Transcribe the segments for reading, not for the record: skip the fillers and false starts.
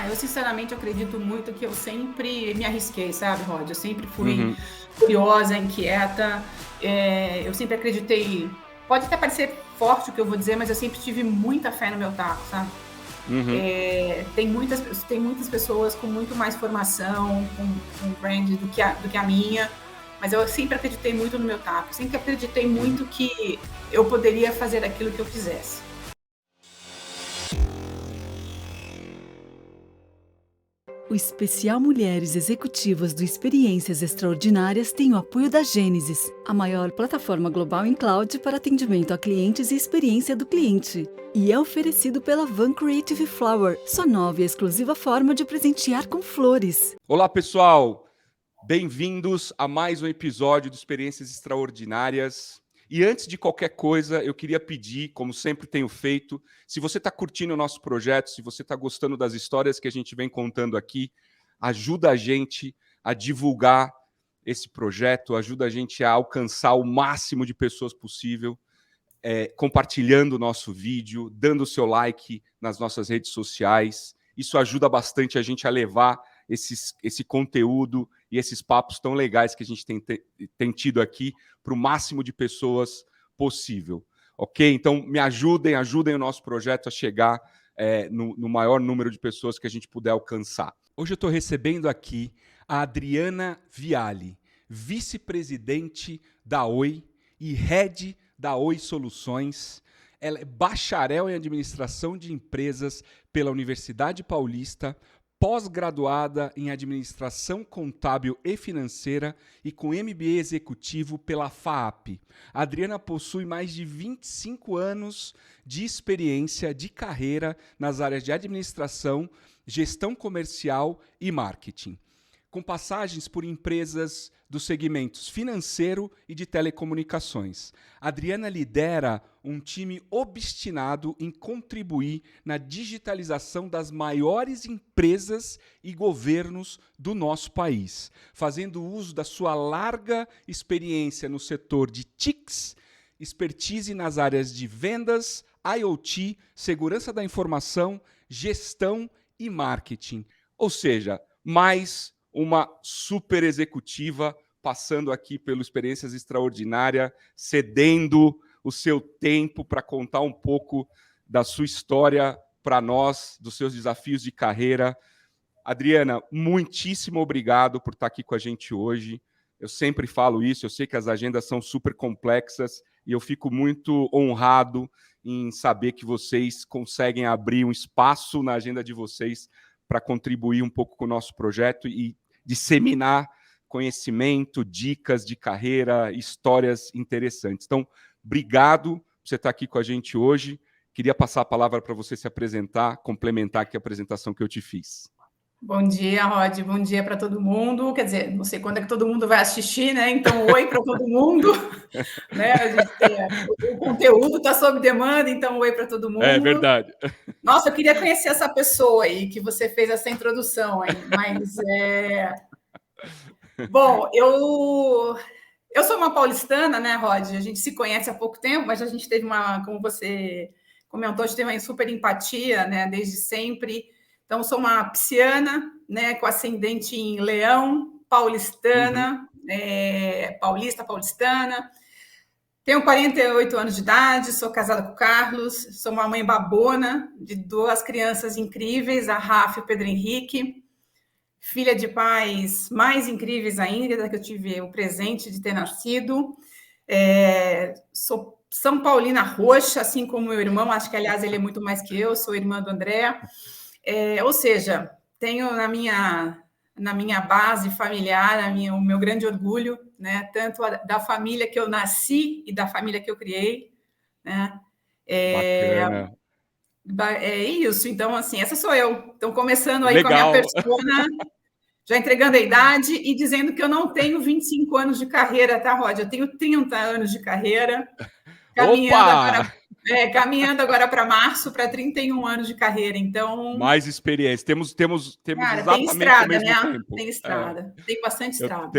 Eu sinceramente acredito muito que eu sempre me arrisquei, sabe, Rod? Eu sempre fui Uhum, curiosa, inquieta. Eu sempre acreditei. Pode até parecer forte o que eu vou dizer, mas eu sempre tive muita fé no meu taco, sabe? uhum. Tem muitas pessoas com muito mais formação, com brand do que a minha, mas eu sempre acreditei muito no meu taco. Sempre acreditei Uhum. muito que eu poderia fazer aquilo que eu quisesse. O especial Mulheres Executivas do Experiências Extraordinárias tem o apoio da Gênesis, a maior plataforma global em cloud para atendimento a clientes e experiência do cliente. E é oferecido pela Van Creative Flower, sua nova e exclusiva forma de presentear com flores. Olá, pessoal! Bem-vindos a mais um episódio do Experiências Extraordinárias. E antes de qualquer coisa, eu queria pedir, como sempre tenho feito, se você está curtindo o nosso projeto, se você está gostando das histórias que a gente vem contando aqui, ajuda a gente a divulgar esse projeto, ajuda a gente a alcançar o máximo de pessoas possível, compartilhando o nosso vídeo, dando o seu like nas nossas redes sociais. Isso ajuda bastante a gente a levar esse conteúdo e esses papos tão legais que a gente tem tido aqui para o máximo de pessoas possível. Ok? Então, me ajudem o nosso projeto a chegar no maior número de pessoas que a gente puder alcançar. Hoje eu estou recebendo aqui a Adriana Viale, vice-presidente da Oi e head da Oi Soluções. Ela é bacharel em administração de empresas pela Universidade Paulista, pós-graduada em administração contábil e financeira e com MBA executivo pela FAAP. A Adriana possui mais de 25 anos de experiência de carreira nas áreas de administração, gestão comercial e marketing, com passagens por empresas dos segmentos financeiro e de telecomunicações. Adriana lidera um time obstinado em contribuir na digitalização das maiores empresas e governos do nosso país, fazendo uso da sua larga experiência no setor de TICs, expertise nas áreas de vendas, IoT, segurança da informação, gestão e marketing. Ou seja, mais uma super executiva passando aqui pelo Experiências Extraordinárias, cedendo o seu tempo para contar um pouco da sua história para nós, dos seus desafios de carreira. Adriana, muitíssimo obrigado por estar aqui com a gente hoje. Eu sempre falo isso, eu sei que as agendas são super complexas e eu fico muito honrado em saber que vocês conseguem abrir um espaço na agenda de vocês para contribuir um pouco com o nosso projeto e disseminar conhecimento, dicas de carreira, histórias interessantes. Então, obrigado por você estar aqui com a gente hoje. Queria passar a palavra para você se apresentar, complementar aqui a apresentação que eu te fiz. Bom dia, Rod. Bom dia para todo mundo. Quer dizer, não sei quando é que todo mundo vai assistir, né? Então, oi para todo mundo. Né? A gente o conteúdo está sob demanda, então oi para todo É mundo. verdade. Nossa, eu queria conhecer essa pessoa aí que você fez essa introdução, hein? Mas bom, eu sou uma paulistana, né, Rod? A gente se conhece há pouco tempo, mas a gente teve como você comentou, a gente teve uma super empatia, né, desde sempre. Então, sou uma pisciana, né, com ascendente em Leão, Uhum. paulistana, paulistana. Tenho 48 anos de idade, sou casada com o Carlos, sou uma mãe babona de duas crianças incríveis, a Rafa e o Pedro Henrique, filha de pais mais incríveis ainda, que eu tive o presente de ter nascido. Sou São Paulina roxa, assim como meu irmão, acho que, aliás, ele é muito mais que eu, sou irmã do André. Ou seja, tenho na minha base familiar o meu grande orgulho, né? Tanto da família que eu nasci e da família que eu criei, né? É, Bacana. é isso. Então, assim, essa sou eu. Então, começando aí com a minha Legal. persona, já entregando a idade e dizendo que eu não tenho 25 anos de carreira, tá, Rod? Eu tenho 30 anos de carreira, caminhando agora, Opa! caminhando agora para março, para 31 anos de carreira. Então, Mais experiência. Temos cara, tem exatamente o estrada, mesmo né? tempo. Tem estrada. Tem bastante Eu, estrada.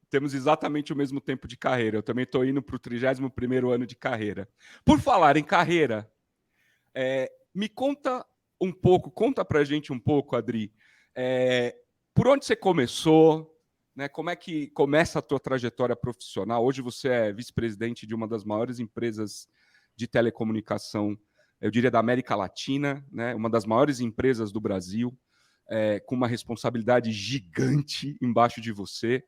temos exatamente o mesmo tempo de carreira. Eu também estou indo para o 31º ano de carreira. Por falar em carreira, me conta um pouco, conta pra gente um pouco, Adri, por onde você começou, né? Como é que começa a tua trajetória profissional? Hoje você é vice-presidente de uma das maiores empresas de telecomunicação, eu diria, da América Latina, né? Uma das maiores empresas do Brasil, com uma responsabilidade gigante embaixo de você.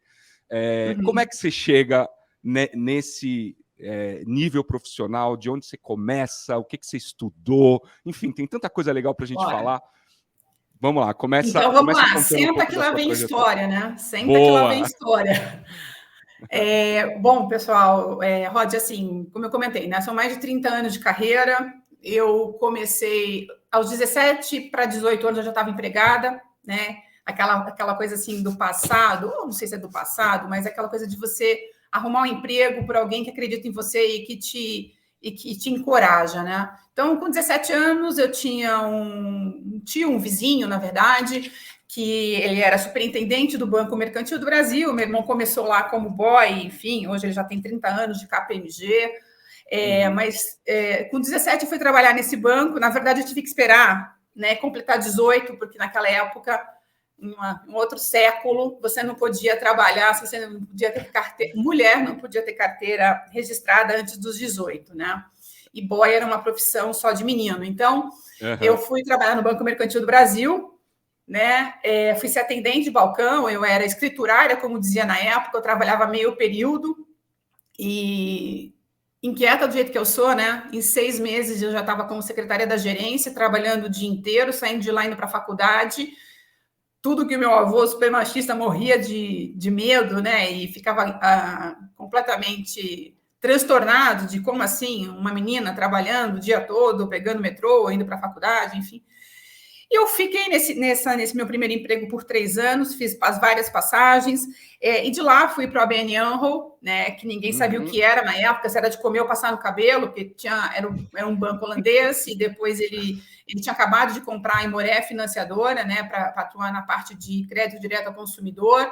Como é que você chega nesse nível profissional? De onde você começa? O que você estudou? Enfim, tem tanta coisa legal para a gente falar. Vamos lá, começa. Então vamos lá, senta que lá vem história, né? Senta Boa. que lá vem história. Bom, pessoal, Rod, assim, como eu comentei, né? São mais de 30 anos de carreira. Eu comecei aos 17 para 18 anos, eu já estava empregada, né? Aquela coisa assim do passado, ou não sei se é do passado, mas aquela coisa de você arrumar um emprego por alguém que acredita em você e que te encoraja, né? Então, com 17 anos, eu tinha um vizinho, na verdade, que ele era superintendente do Banco Mercantil do Brasil. Meu irmão começou lá como boy, enfim, hoje ele já tem 30 anos de KPMG. Mas com 17 eu fui trabalhar nesse banco. Na verdade, eu tive que esperar, né, completar 18, porque naquela época, em um outro século, você não podia trabalhar, se você não podia ter carteira, mulher não podia ter carteira registrada antes dos 18, né? E boy era uma profissão só de menino. Então, eu fui trabalhar no Banco Mercantil do Brasil, né? Fui ser atendente de balcão, eu era escriturária, como dizia na época, eu trabalhava meio período e inquieta do jeito que eu sou, né? Em 6 meses eu já estava como secretária da gerência, trabalhando o dia inteiro, saindo de lá indo para a faculdade. Tudo que o meu avô super machista morria de medo, né? E ficava completamente transtornado de como assim uma menina trabalhando o dia todo, pegando metrô, indo para a faculdade, enfim. E eu fiquei nesse meu primeiro emprego por 3 anos, fiz várias passagens, e de lá fui para o ABN AMRO, né, que ninguém sabia o que era na época, se era de comer ou passar no cabelo, porque era um banco holandês, e depois ele tinha acabado de comprar a Imoré Financiadora, né, para atuar na parte de crédito direto ao consumidor.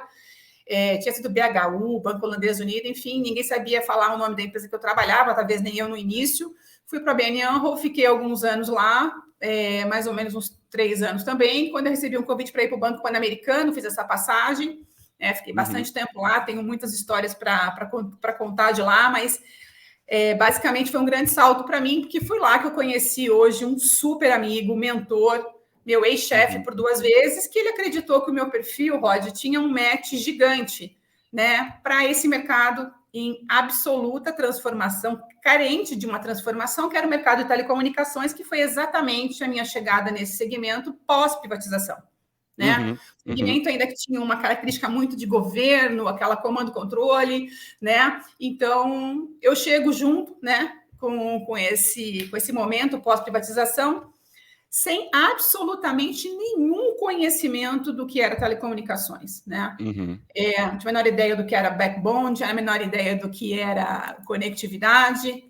Tinha sido BHU, Banco Holandês Unido, enfim, ninguém sabia falar o nome da empresa que eu trabalhava, talvez nem eu no início. Fui para a ABN AMRO, fiquei alguns anos lá, mais ou menos uns 3 anos também. Quando eu recebi um convite para ir para o Banco Pan-Americano, fiz essa passagem, fiquei bastante tempo lá, tenho muitas histórias para contar de lá, mas basicamente foi um grande salto para mim, porque fui lá que eu conheci hoje um super amigo, mentor, meu ex-chefe por 2 vezes, que ele acreditou que o meu perfil, Rod, tinha um match gigante, né, para esse mercado em absoluta transformação, carente de uma transformação, que era o mercado de telecomunicações, que foi exatamente a minha chegada nesse segmento pós-privatização, né? O segmento ainda que tinha uma característica muito de governo, aquela comando-controle, né? Então, eu chego junto, né, com esse momento pós-privatização, sem absolutamente nenhum conhecimento do que era telecomunicações, né? Não tinha a menor ideia do que era backbone, não tinha a menor ideia do que era conectividade.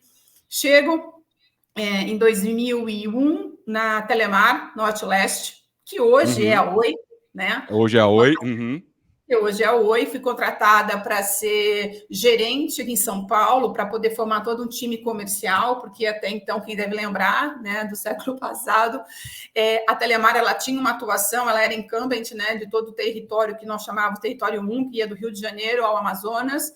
Chego em 2001 na Telemar Norte-Leste, que hoje é a Oi, né? Hoje é a Oi. Hoje é a Oi, fui contratada para ser gerente aqui em São Paulo, para poder formar todo um time comercial, porque até então, quem deve lembrar, né, do século passado, a Telemar ela tinha uma atuação, ela era incumbent, né, de todo o território que nós chamávamos Território 1, que ia do Rio de Janeiro ao Amazonas.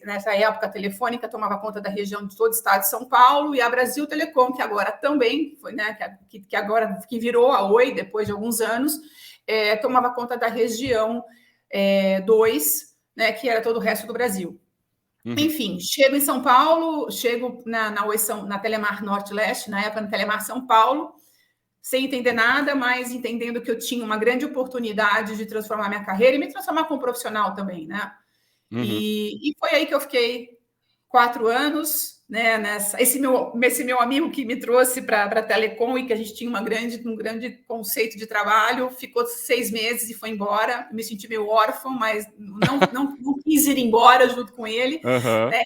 Nessa época, a Telefônica tomava conta da região de todo o estado de São Paulo, e a Brasil Telecom, que agora também foi, né, que agora que virou a Oi, depois de alguns anos, tomava conta da região 2, né, que era todo o resto do Brasil. Enfim, chego em São Paulo, chego na Telemar Norte-Leste, na época na Telemar São Paulo, sem entender nada, mas entendendo que eu tinha uma grande oportunidade de transformar minha carreira e me transformar como profissional também, né? E foi aí que eu fiquei 4 anos, né, esse meu amigo que me trouxe para a Telecom e que a gente tinha um grande conceito de trabalho, ficou 6 meses e foi embora. Eu me senti meio órfã, mas não quis ir embora junto com ele. Né?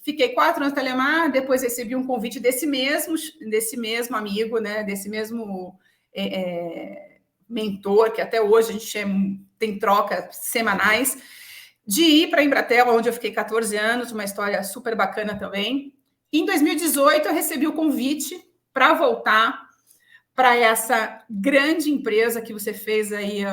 Fiquei 4 anos na Telemar, depois recebi um convite desse mesmo amigo, né, desse mesmo mentor, que até hoje a gente tem trocas semanais, de ir para a Embratel, onde eu fiquei 14 anos, uma história super bacana também. Em 2018, eu recebi o convite para voltar para essa grande empresa que você fez aí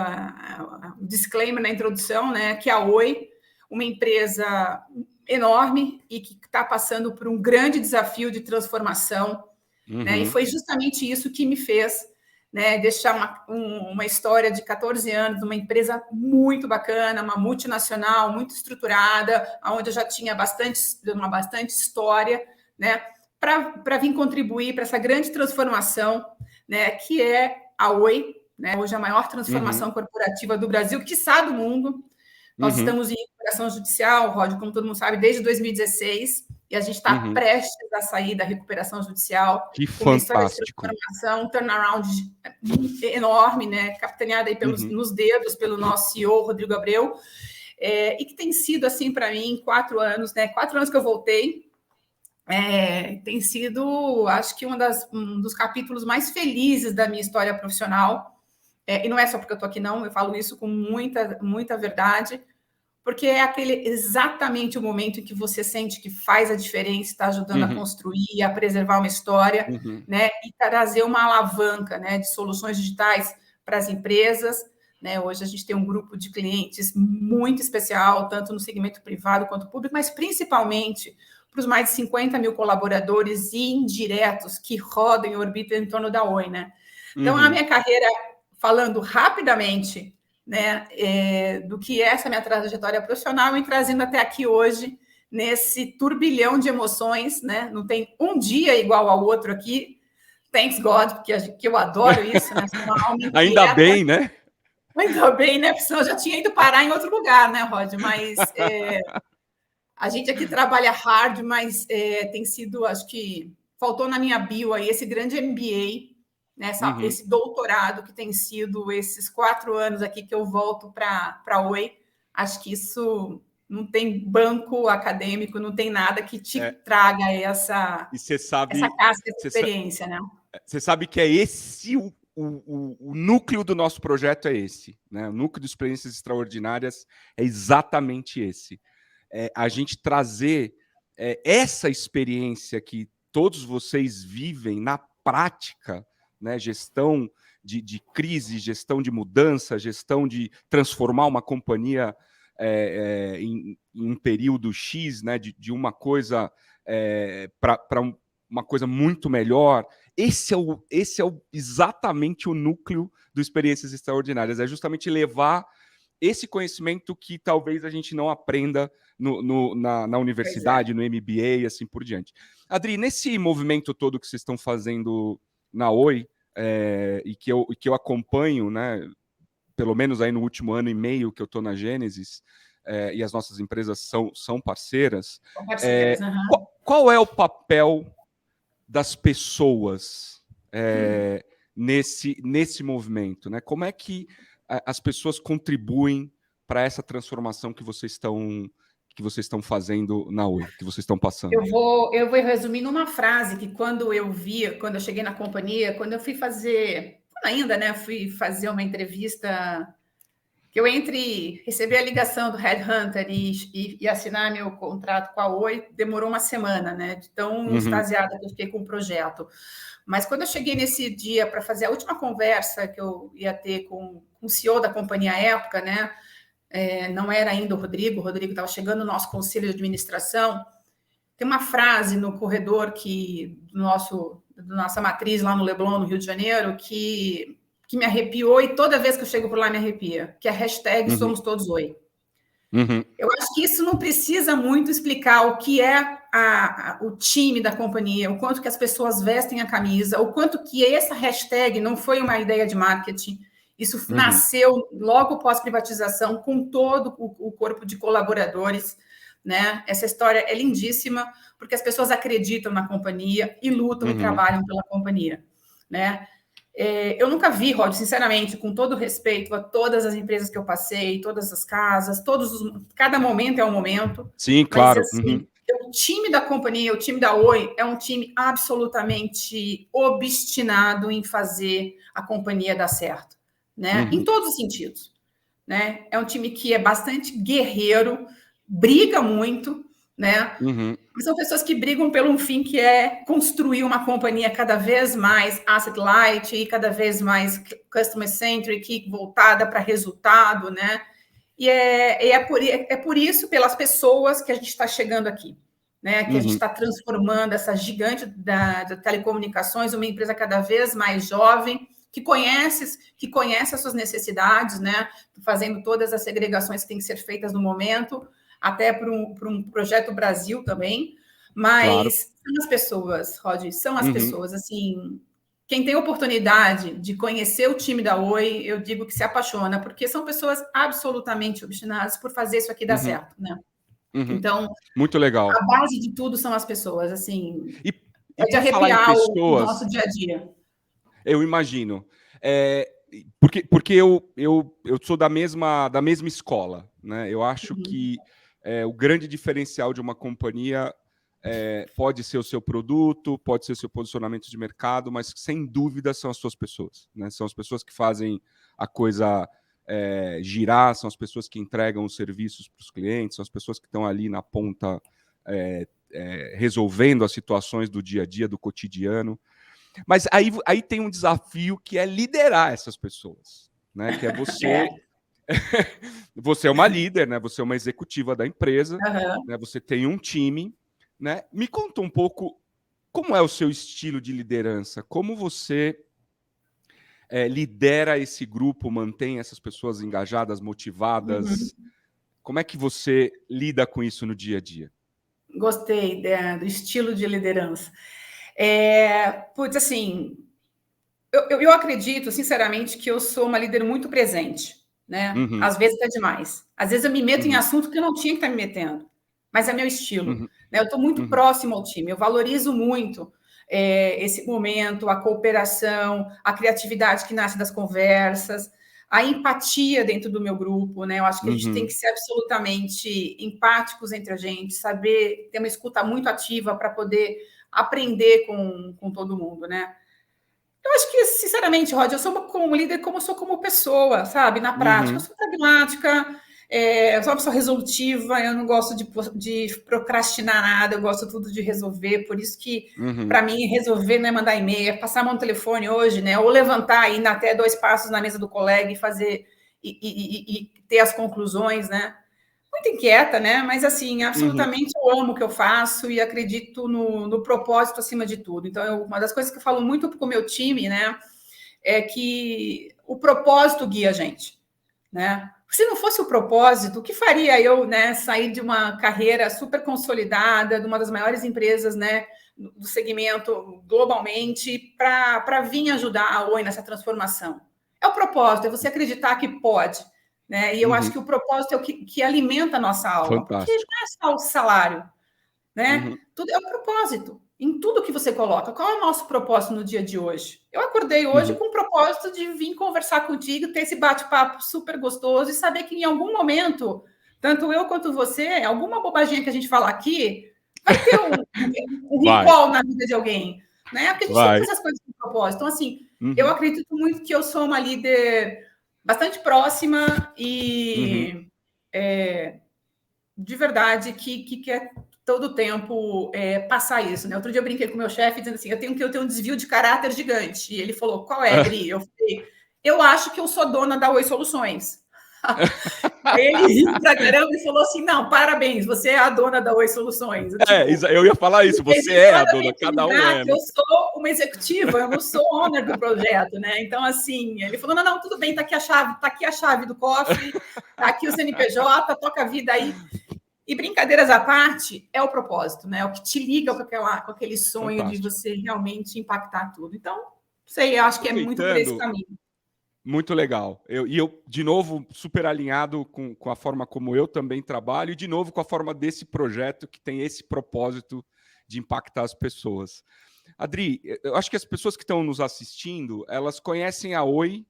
o disclaimer na introdução, né? Que é a Oi, uma empresa enorme e que está passando por um grande desafio de transformação, né? E foi justamente isso que me fez, né, deixar uma história de 14 anos, uma empresa muito bacana, uma multinacional, muito estruturada, onde eu já tinha uma bastante história, né, para vir contribuir para essa grande transformação, né, que é a Oi, né, hoje a maior transformação corporativa do Brasil, quiçá do mundo. Nós estamos em recuperação judicial, Rod, como todo mundo sabe, desde 2016, e a gente está prestes a sair da recuperação judicial. Que com uma história de fantástico. transformação, um turnaround enorme, né, capitaneada aí nos dedos pelo nosso CEO, Rodrigo Abreu, e que tem sido, assim, para mim, 4 anos, né, 4 anos que eu voltei, tem sido, acho que um dos capítulos mais felizes da minha história profissional. E não é só porque eu estou aqui, não, eu falo isso com muita, muita verdade, porque é exatamente o momento em que você sente que faz a diferença, está ajudando a construir, a preservar uma história, né, e trazer uma alavanca, né, de soluções digitais para as empresas, né. Hoje a gente tem um grupo de clientes muito especial, tanto no segmento privado quanto público, mas principalmente para os mais de 50 mil colaboradores indiretos que rodam e orbitam em torno da Oi, né. Então, a minha carreira, falando rapidamente, né, do que é essa minha trajetória profissional, e trazendo até aqui hoje, nesse turbilhão de emoções, né? Não tem um dia igual ao outro aqui, thanks God, porque eu adoro isso, né? Ainda bem, né? Ainda bem, né? Porque senão eu já tinha ido parar em outro lugar, né, Rod? Mas a gente aqui trabalha hard, mas tem sido, acho que faltou na minha bio aí esse grande MBA, né, esse doutorado que tem sido esses 4 anos aqui que eu volto para a Oi. Acho que isso não tem banco acadêmico, não tem nada que te traga essa casca, essa experiência, né? Você sabe que é esse o núcleo do nosso projeto, é esse, né? O núcleo de experiências extraordinárias é exatamente esse. A gente trazer essa experiência que todos vocês vivem na prática, né, gestão de crise, gestão de mudança, gestão de transformar uma companhia em um período X, né, de uma coisa para uma coisa muito melhor. Esse é exatamente o núcleo do Experiências Extraordinárias, é justamente levar esse conhecimento que talvez a gente não aprenda na universidade, no MBA e assim por diante. Adri, nesse movimento todo que vocês estão fazendo na Oi, e que eu acompanho, né, pelo menos aí no último ano e meio que eu estou na Gênesis, e as nossas empresas são parceiras, qual é o papel das pessoas nesse movimento, né? Como é que as pessoas contribuem para essa transformação que vocês estão fazendo na Oi, que vocês estão passando? Eu vou resumir numa frase que quando eu cheguei na companhia, quando eu fui fazer uma entrevista, que eu receber a ligação do Headhunter e assinar meu contrato com a Oi, demorou uma semana, né? De tão extasiada que eu fiquei com o projeto. Mas quando eu cheguei nesse dia para fazer a última conversa que eu ia ter com o CEO da companhia à época, né? Não era ainda o Rodrigo estava chegando no nosso conselho de administração. Tem uma frase no corredor da nossa matriz lá no Leblon, no Rio de Janeiro, que me arrepiou, e toda vez que eu chego por lá me arrepia, que é a hashtag Somos Todos Oi. Eu acho que isso não precisa muito explicar o que é o time da companhia, o quanto que as pessoas vestem a camisa, o quanto que essa hashtag não foi uma ideia de marketing. Isso nasceu logo pós-privatização, com todo o corpo de colaboradores, né? Essa história é lindíssima, porque as pessoas acreditam na companhia e lutam e trabalham pela companhia, né? Eu nunca vi, Rod, sinceramente, com todo respeito a todas as empresas que eu passei, todas as casas, cada momento é um momento. Sim, claro. Mas, assim, o time da companhia, o time da Oi, é um time absolutamente obstinado em fazer a companhia dar certo, né? Em todos os sentidos, né? É um time que é bastante guerreiro, briga muito, né? São pessoas que brigam pelo um fim que é construir uma companhia cada vez mais asset light e cada vez mais customer centric, voltada para resultado, né? E é por isso, pelas pessoas, que a gente está chegando aqui, né? Que a gente está transformando essa gigante da telecomunicações, uma empresa cada vez mais jovem, que conhece as suas necessidades, né? Fazendo todas as segregações que têm que ser feitas no momento, até para um projeto Brasil também, mas claro. São as pessoas, Rod, são as pessoas, assim, quem tem oportunidade de conhecer o time da Oi, eu digo que se apaixona, porque são pessoas absolutamente obstinadas por fazer isso aqui dar certo, né? Então, muito legal. A base de tudo são as pessoas, assim, e é de arrepiar o nosso dia a dia. Eu imagino. Porque eu sou da mesma escola, né? Eu acho que o grande diferencial de uma companhia pode ser o seu produto, pode ser o seu posicionamento de mercado, mas sem dúvida são as suas pessoas, né? São as pessoas que fazem a coisa girar, são as pessoas que entregam os serviços para os clientes, são as pessoas que estão ali na ponta resolvendo as situações do dia a dia, do cotidiano. Mas aí tem um desafio que é liderar essas pessoas, né? Que é você. Você é uma líder, né? Você é uma executiva da empresa, né? Você tem um time, né? Me conta um pouco como é o seu estilo de liderança, como você lidera esse grupo, mantém essas pessoas engajadas, motivadas. Como é que você lida com isso no dia a dia? Gostei do estilo de liderança. Putz, assim, eu acredito, sinceramente, que eu sou uma líder muito presente, né? Às vezes é demais. Às vezes eu me meto em assunto que eu não tinha que estar me metendo, mas é meu estilo. Né? Eu estou muito próximo ao time, eu valorizo muito esse momento, a cooperação, a criatividade que nasce das conversas, a empatia dentro do meu grupo, né? Eu acho que a gente tem que ser absolutamente empáticos entre a gente, saber ter uma escuta muito ativa para poder aprender com todo mundo, né? Eu acho que, sinceramente, Rod, eu sou como líder, como eu sou como pessoa, sabe? Na prática, eu sou pragmática, eu sou uma pessoa resolutiva, eu não gosto de procrastinar nada, eu gosto tudo de resolver, por isso que, para mim, resolver não é mandar e-mail, é passar a mão no telefone hoje, né? Ou levantar e ir até 2 passos na mesa do colega e fazer, e ter as conclusões, né? Muito inquieta, né? Mas, assim, absolutamente eu amo o que eu faço e acredito no propósito acima de tudo. Então, uma das coisas que eu falo muito com o meu time, né, é que o propósito guia a gente, né? Se não fosse o propósito, o que faria eu, né, sair de uma carreira super consolidada, de uma das maiores empresas, né, do segmento globalmente, para vir ajudar a Oi nessa transformação? É o propósito, é você acreditar que pode. Né? E eu acho que o propósito é o que alimenta a nossa alma, porque não é só o salário, né? Tudo é o propósito, em tudo que você coloca. Qual é o nosso propósito no dia de hoje? Eu acordei hoje com o propósito de vir conversar contigo, ter esse bate-papo super gostoso e saber que em algum momento, tanto eu quanto você, alguma bobaginha que a gente falar aqui, vai ter um recall na vida de alguém, né? Porque a gente tem que fazer as coisas com propósito. Então, assim, eu acredito muito que eu sou uma líder bastante próxima e de verdade que quer todo o tempo passar isso, né? Outro dia eu brinquei com o meu chefe dizendo assim, eu tenho um desvio de caráter gigante. E ele falou, qual é, Adri? Eu falei, eu acho que eu sou dona da Oi Soluções. Ele riu pra caramba e falou assim, não, parabéns, você é a dona da Oi Soluções. Eu ia falar isso, você é a dona, cada um é. Né? Eu sou uma executiva, eu não sou owner do projeto, né? Então, assim, ele falou, não, tudo bem, tá aqui a chave do cofre, tá aqui o CNPJ, toca a vida aí. E brincadeiras à parte, é o propósito, né? É o que te liga com aquele sonho de você realmente impactar tudo. Então, sei, eu acho que é muito por esse caminho. Muito legal. Eu, de novo, super alinhado com a forma como eu também trabalho e, de novo, com a forma desse projeto que tem esse propósito de impactar as pessoas. Adri, eu acho que as pessoas que estão nos assistindo, elas conhecem a Oi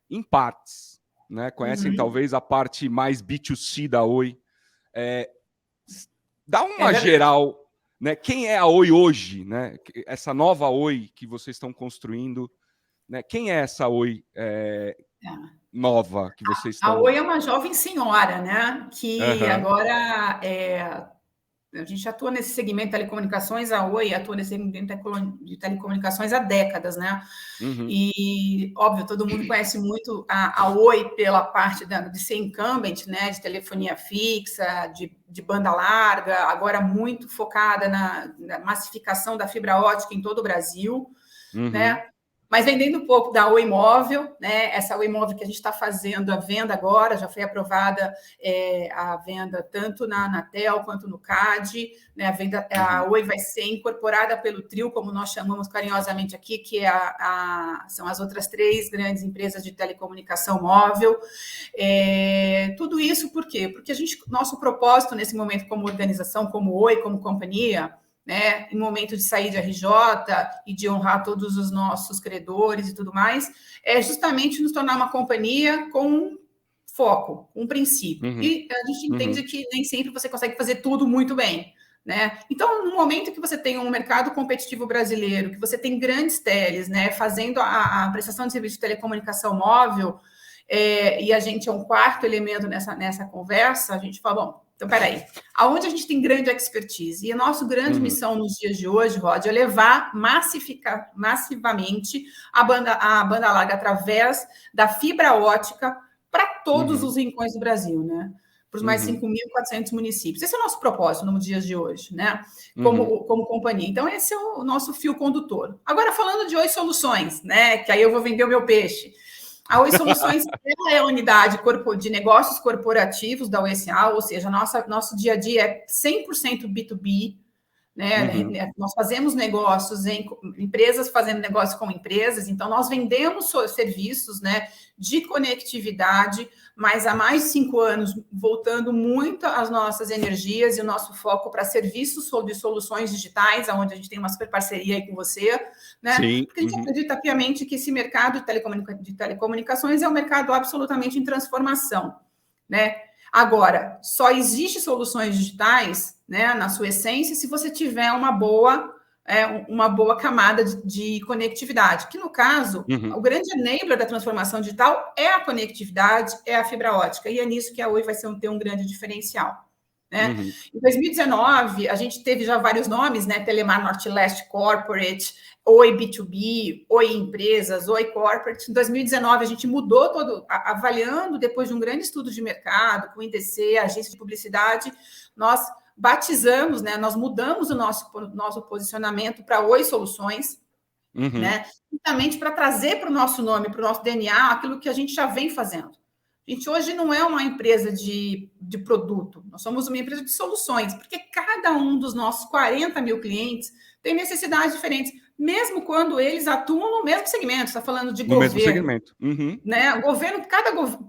em partes, né? Conhecem talvez a parte mais B2C da Oi. Dá uma geral, né? Quem é a Oi hoje, né? Essa nova Oi que vocês estão construindo. Né? Quem é essa Oi nova que vocês estão... A Oi é uma jovem senhora, né? Que agora A gente atua nesse segmento de telecomunicações, a Oi atua nesse segmento de telecomunicações há décadas, né? E, óbvio, todo mundo conhece muito a Oi pela parte de ser incumbent, né? De telefonia fixa, de banda larga, agora muito focada na massificação da fibra ótica em todo o Brasil, né? Mas vendendo um pouco da Oi Móvel, né? Essa Oi Móvel que a gente está fazendo a venda agora, já foi aprovada a venda tanto na Anatel quanto no CAD, né? A Oi vai ser incorporada pelo trio, como nós chamamos carinhosamente aqui, que são as outras 3 grandes empresas de telecomunicação móvel. Tudo isso por quê? Porque nosso propósito nesse momento como organização, como Oi, como companhia, né, em momento de sair de RJ e de honrar todos os nossos credores e tudo mais, é justamente nos tornar uma companhia com foco, um princípio. E a gente entende que nem sempre você consegue fazer tudo muito bem, né? Então, no momento que você tem um mercado competitivo brasileiro, que você tem grandes teles, né, fazendo a prestação de serviço de telecomunicação móvel, e a gente é um quarto elemento nessa conversa, a gente fala, bom, então, peraí, aonde a gente tem grande expertise? E a nossa grande missão nos dias de hoje, Rod, é levar massivamente a banda larga através da fibra ótica para todos os rincões do Brasil, né? Para os mais 5.400 municípios. Esse é o nosso propósito nos dias de hoje, né? Como companhia. Então, esse é o nosso fio condutor. Agora, falando de Oi Soluções, né? Que aí eu vou vender o meu peixe. A Oi Soluções é a unidade de negócios corporativos da Oi S.A., ou seja, nosso dia a dia é 100% B2B, né? Nós fazemos negócios em empresas fazendo negócio com empresas, então nós vendemos serviços, né, de conectividade, mas há mais de 5 anos voltando muito as nossas energias e o nosso foco para serviços de soluções digitais, onde a gente tem uma super parceria aí com você, né? Sim. Porque a gente acredita piamente que esse mercado de telecomunicações é um mercado absolutamente em transformação, né? Agora, só existe soluções digitais, né, na sua essência, se você tiver uma boa camada de conectividade, que no caso, o grande enabler da transformação digital é a conectividade, é a fibra ótica, e é nisso que a Oi vai ter um grande diferencial. Né? Em 2019, a gente teve já vários nomes, né? Telemar Norte-Leste Corporate, Oi B2B, Oi Empresas, Oi Corporate. Em 2019, a gente mudou todo, avaliando, depois de um grande estudo de mercado, com o IDC, a agência de publicidade, nós batizamos, né? Nós mudamos o nosso posicionamento para Oi Soluções, né? Justamente para trazer para o nosso nome, para o nosso DNA, aquilo que a gente já vem fazendo. A gente hoje não é uma empresa de produto, nós somos uma empresa de soluções, porque cada um dos nossos 40 mil clientes tem necessidades diferentes, mesmo quando eles atuam no mesmo segmento. Você está falando de governo. No mesmo segmento. Né?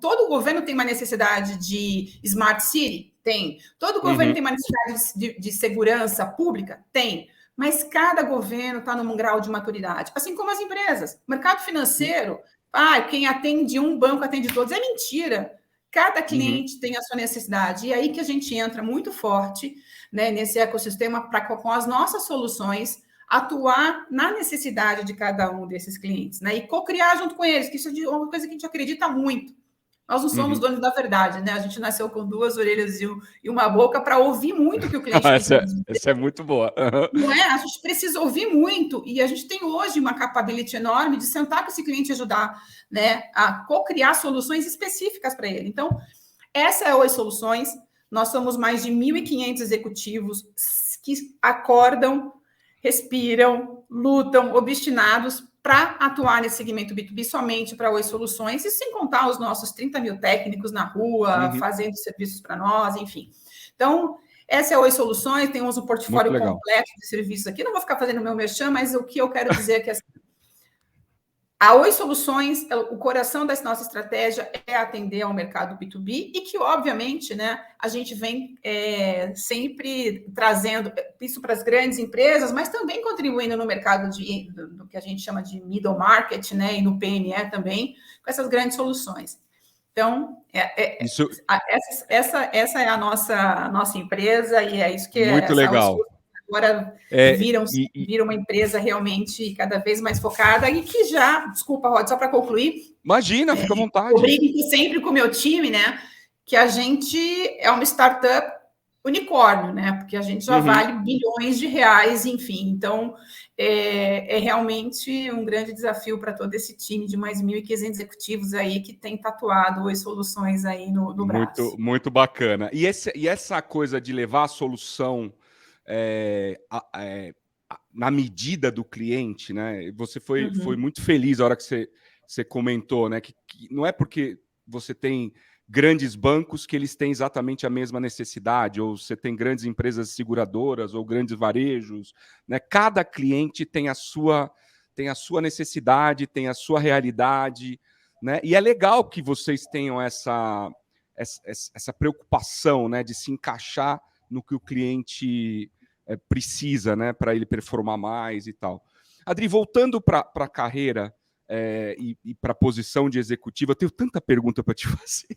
Todo governo tem uma necessidade de Smart City? Tem. Todo governo tem uma necessidade de segurança pública? Tem. Mas cada governo está num grau de maturidade, assim como as empresas. O mercado financeiro... quem atende um banco atende todos. É mentira. Cada cliente tem a sua necessidade. E é aí que a gente entra muito forte, né, nesse ecossistema para, com as nossas soluções, atuar na necessidade de cada um desses clientes, né? E co-criar junto com eles, que isso é uma coisa que a gente acredita muito. Nós não somos donos da verdade, né? A gente nasceu com 2 orelhas e uma boca para ouvir muito o que o cliente precisa dizer. Essa é muito boa. Não é? A gente precisa ouvir muito e a gente tem hoje uma capability enorme de sentar com esse cliente e ajudar, né, a co-criar soluções específicas para ele. Então, essa é a Oi Soluções. Nós somos mais de 1.500 executivos que acordam, respiram, lutam, obstinados para atuar nesse segmento B2B somente para Oi Soluções, e sem contar os nossos 30 mil técnicos na rua, fazendo serviços para nós, enfim. Então, essa é a Oi Soluções, temos um portfólio completo de serviços aqui. Não vou ficar fazendo meu merchan, mas o que eu quero dizer é que a Oi Soluções, o coração da nossa estratégia é atender ao mercado B2B e que, obviamente, né, a gente vem sempre trazendo isso para as grandes empresas, mas também contribuindo no mercado do que a gente chama de middle market, né, e no PME também, com essas grandes soluções. Então, essa é a nossa empresa e é isso que muito legal. Agora viram uma empresa realmente cada vez mais focada e que já, desculpa, Rod, só para concluir. Imagina, fica à vontade. Eu brinco sempre com o meu time, né? Que a gente é uma startup unicórnio, né? Porque a gente já vale bilhões de reais, enfim. Então, é realmente um grande desafio para todo esse time de mais 1.500 executivos aí que tem tatuado as soluções aí no braço. Muito bacana. E essa coisa de levar a solução na medida do cliente, né? Você foi muito feliz a hora que você comentou, né? Que não é porque você tem grandes bancos que eles têm exatamente a mesma necessidade, ou você tem grandes empresas seguradoras ou grandes varejos, né? Cada cliente tem a sua necessidade, tem a sua realidade, né? E é legal que vocês tenham essa preocupação, né, de se encaixar no que o cliente precisa, né, para ele performar mais e tal. Adri, voltando para a carreira e para a posição de executiva, eu tenho tanta pergunta para te fazer.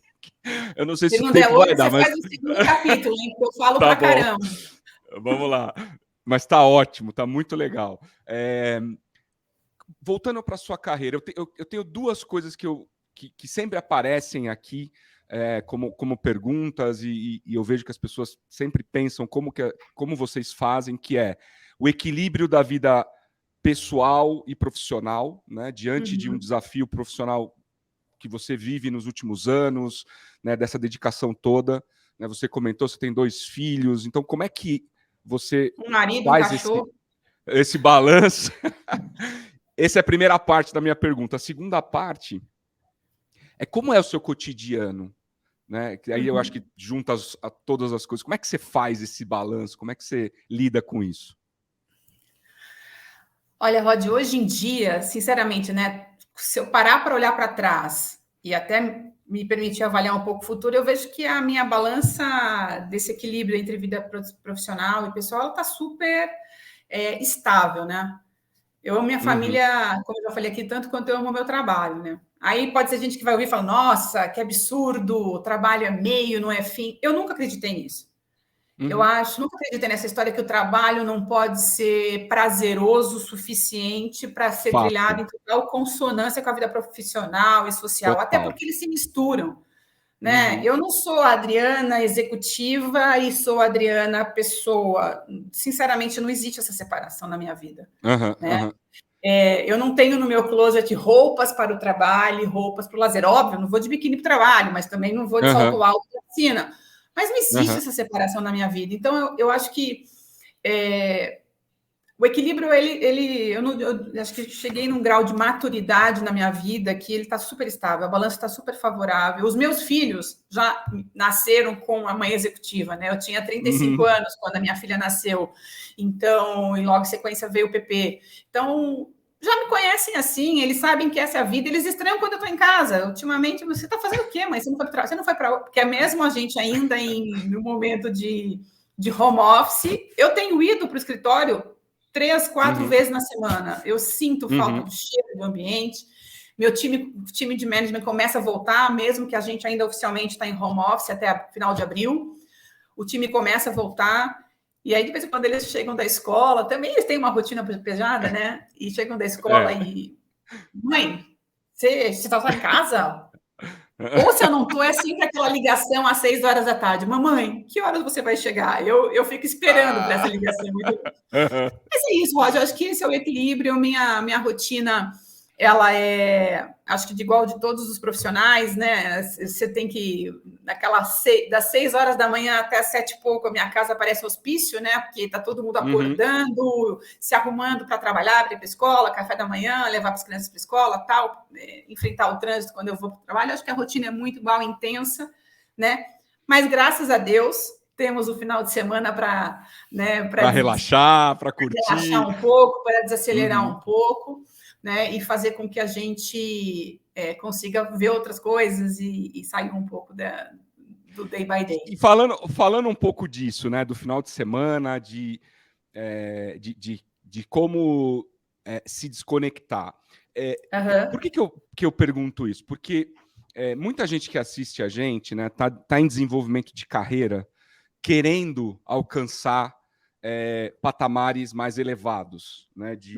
Eu não sei se o tempo vai dar, mas... Você faz o segundo capítulo, hein, que eu falo pra caramba. Vamos lá. Mas tá ótimo, tá muito legal. Voltando para sua carreira, eu tenho duas coisas que sempre aparecem aqui como perguntas, e eu vejo que as pessoas sempre pensam como vocês fazem, que é o equilíbrio da vida pessoal e profissional, né, diante de um desafio profissional que você vive nos últimos anos, né, dessa dedicação toda. Né, você comentou, você tem 2 filhos, então como é que você um marido, faz um cachorro. esse balanço? Essa é a primeira parte da minha pergunta. A segunda parte é como é o seu cotidiano, né? Aí eu acho que junta todas as coisas. Como é que você faz esse balanço? Como é que você lida com isso? Olha, Rod, hoje em dia, sinceramente, né? Se eu parar para olhar para trás e até me permitir avaliar um pouco o futuro, eu vejo que a minha balança desse equilíbrio entre vida profissional e pessoal está super estável, né? Eu amo minha família, como eu já falei aqui, tanto quanto eu amo o meu trabalho, né? Aí pode ser gente que vai ouvir e falar, nossa, que absurdo, o trabalho é meio, não é fim. Eu nunca acreditei nisso. Eu nunca acreditei nessa história que o trabalho não pode ser prazeroso o suficiente para ser trilhado em total consonância com a vida profissional e social, até porque eles se misturam, né? Eu não sou a Adriana executiva e sou a Adriana pessoa. Sinceramente, não existe essa separação na minha vida, né? Eu não tenho no meu closet roupas para o trabalho, roupas para o lazer. Óbvio, não vou de biquíni para o trabalho, mas também não vou de salto alto para a piscina. Mas não existe essa separação na minha vida. Então, eu acho que o equilíbrio, eu acho que cheguei num grau de maturidade na minha vida que ele está super estável, a balança está super favorável. Os meus filhos já nasceram com a mãe executiva, né? Eu tinha 35 anos quando a minha filha nasceu, então, e logo em sequência veio o Pepe. Então, já me conhecem assim, eles sabem que essa é a vida, eles estranham quando eu estou em casa. Ultimamente, você está fazendo o quê, mãe? Você não foi para... Porque é mesmo a gente ainda no momento de home office, eu tenho ido para o escritório 3, 4 vezes na semana. Eu sinto falta do cheiro do ambiente. Meu time de management começa a voltar, mesmo que a gente ainda oficialmente está em home office até final de abril. O time começa a voltar. E aí, de vez em quando, eles chegam da escola, também eles têm uma rotina pesada, né? E chegam da escola e... Mãe, você está em casa? Ou se eu não estou, é sempre aquela ligação às 6 horas da tarde. Mamãe, que horas você vai chegar? Eu fico esperando por essa ligação. Mas é isso, Roger. Eu acho que esse é o equilíbrio. Minha rotina, ela acho que de igual de todos os profissionais, né? Você tem que, das 6 horas da manhã até as 7 e pouco, a minha casa parece hospício, né? Porque está todo mundo acordando, se arrumando para trabalhar, para ir para a escola, café da manhã, levar as crianças para a escola, tal, enfrentar o trânsito quando eu vou para o trabalho. Acho que a rotina é muito igual, intensa, né? Mas graças a Deus temos o final de semana para relaxar, para curtir. Relaxar um pouco, para desacelerar um pouco, né? E fazer com que a gente consiga ver outras coisas e sair um pouco do day by day. E falando um pouco disso, né? Do final de semana, de como se desconectar. Por que eu pergunto isso? Porque muita gente que assiste a gente, né, tá em desenvolvimento de carreira, querendo alcançar patamares mais elevados, né, de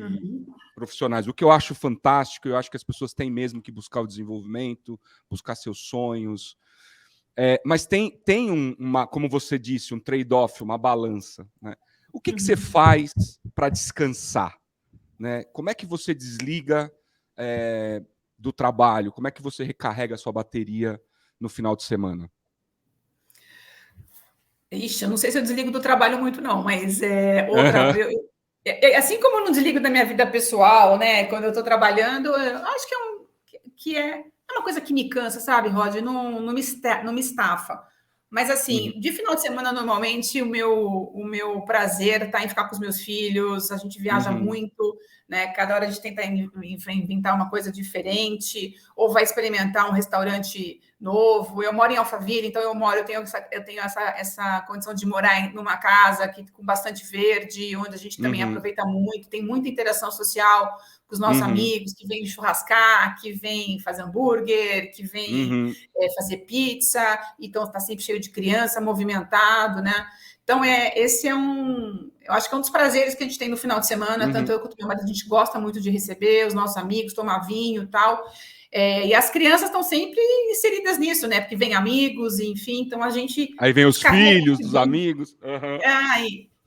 profissionais. O que eu acho fantástico, eu acho que as pessoas têm mesmo que buscar o desenvolvimento, buscar seus sonhos. Mas tem como você disse, um trade-off, uma balança, né? O que você faz para descansar? Né? Como é que você desliga do trabalho? Como é que você recarrega a sua bateria no final de semana? Ixi, eu não sei se eu desligo do trabalho muito, não, mas assim como eu não desligo da minha vida pessoal, né? Quando eu estou trabalhando, eu acho que é uma coisa que me cansa, sabe, Rod? Não me estafa. Mas, assim, de final de semana, normalmente, o meu prazer está em ficar com os meus filhos, a gente viaja muito, né? Cada hora a gente tenta inventar uma coisa diferente, ou vai experimentar um restaurante novo. Eu moro em Alphaville, então eu tenho essa condição de morar numa casa com bastante verde, onde a gente também aproveita muito, tem muita interação social com os nossos amigos, que vêm churrascar, que vêm fazer hambúrguer, que vêm fazer pizza, então está sempre cheio de criança, movimentado, né? Então, eu acho que é um dos prazeres que a gente tem no final de semana, tanto eu quanto meu marido, a gente gosta muito de receber os nossos amigos, tomar vinho e tal. E as crianças estão sempre inseridas nisso, né? Porque vem amigos, enfim, então a gente... Aí vem os filhos dos amigos.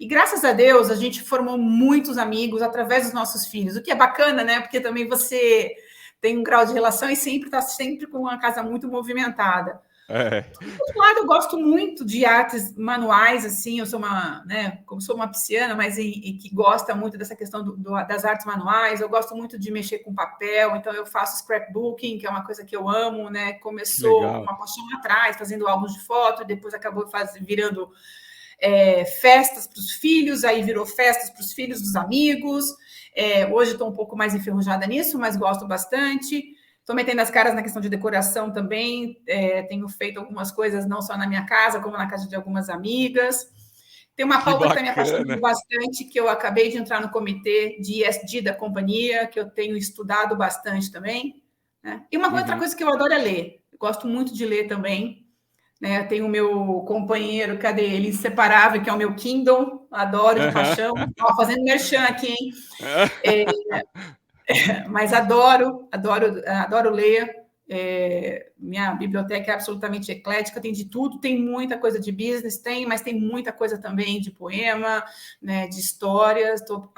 E graças a Deus, a gente formou muitos amigos através dos nossos filhos, o que é bacana, né? Porque também você tem um grau de relação e está sempre com uma casa muito movimentada. Por outro lado, eu gosto muito de artes manuais, assim, eu sou uma pisciana, mas que gosta muito dessa questão das artes manuais, eu gosto muito de mexer com papel, então eu faço scrapbooking, que é uma coisa que eu amo, né? Começou com uma paixão atrás, fazendo álbuns de foto, depois acabou virando festas para os filhos, aí virou festas para os filhos dos amigos. Hoje estou um pouco mais enferrujada nisso, mas gosto bastante. Estou metendo as caras na questão de decoração também. Tenho feito algumas coisas, não só na minha casa, como na casa de algumas amigas. Tem uma pauta que está me apaixonando bastante, que eu acabei de entrar no comitê de ESG da companhia, que eu tenho estudado bastante também. Né? E uma outra coisa que eu adoro é ler. Eu gosto muito de ler também. Né? Eu tenho o meu companheiro, cadê ele? Inseparável, que é o meu Kindle. Adoro de paixão. Estou fazendo merchan aqui, hein? Mas adoro ler. Minha biblioteca é absolutamente eclética, tem de tudo, tem muita coisa de business, mas tem muita coisa também de poema, né, de histórias. Estou